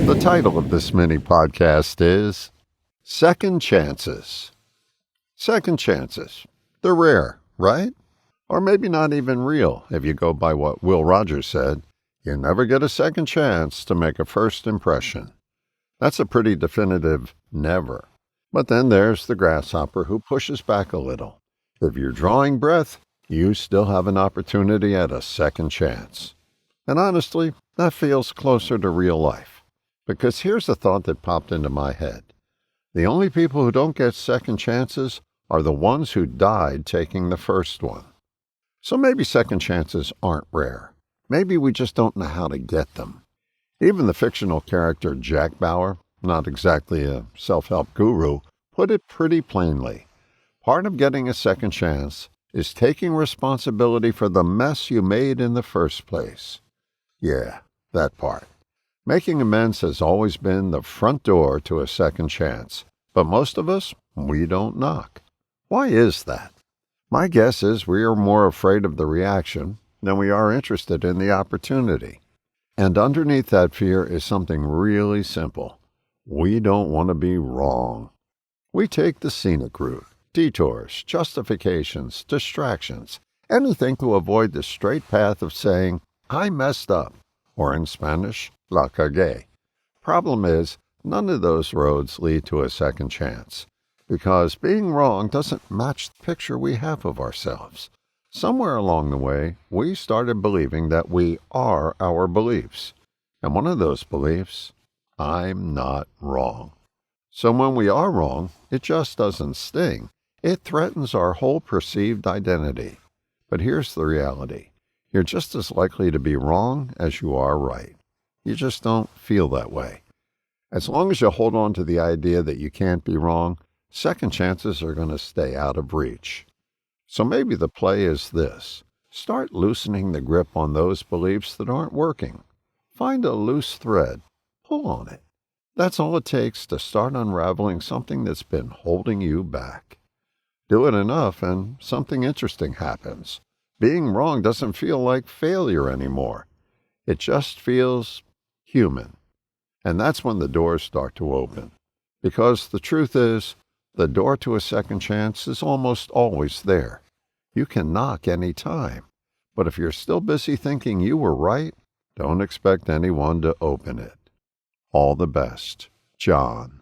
The title of this mini podcast is Second Chances. Second chances. They're rare, right? Or maybe not even real if you go by what Will Rogers said. You never get a second chance to make a first impression. That's a pretty definitive never. But then there's the grasshopper who pushes back a little. If you're drawing breath, you still have an opportunity at a second chance. And honestly, that feels closer to real life. Because here's a thought that popped into my head. The only people who don't get second chances are the ones who died taking the first one. So maybe second chances aren't rare. Maybe we just don't know how to get them. Even the fictional character Jack Bauer, not exactly a self-help guru, put it pretty plainly. Part of getting a second chance is taking responsibility for the mess you made in the first place. Yeah, that part. Making amends has always been the front door to a second chance, but most of us, we don't knock. Why is that? My guess is we are more afraid of the reaction than we are interested in the opportunity. And underneath that fear is something really simple. We don't want to be wrong. We take the scenic route, detours, justifications, distractions, anything to avoid the straight path of saying, I messed up, or in Spanish, la cagué. Problem is, none of those roads lead to a second chance, because being wrong doesn't match the picture we have of ourselves. Somewhere along the way, we started believing that we are our beliefs. And one of those beliefs, I'm not wrong. So when we are wrong, it just doesn't sting. It threatens our whole perceived identity. But here's the reality. You're just as likely to be wrong as you are right. You just don't feel that way. As long as you hold on to the idea that you can't be wrong, second chances are going to stay out of reach. So maybe the play is this. Start loosening the grip on those beliefs that aren't working. Find a loose thread. Pull on it. That's all it takes to start unraveling something that's been holding you back. Do it enough and something interesting happens. Being wrong doesn't feel like failure anymore. It just feels human. And that's when the doors start to open. Because the truth is, the door to a second chance is almost always there. You can knock any time. But if you're still busy thinking you were right, don't expect anyone to open it. All the best, John.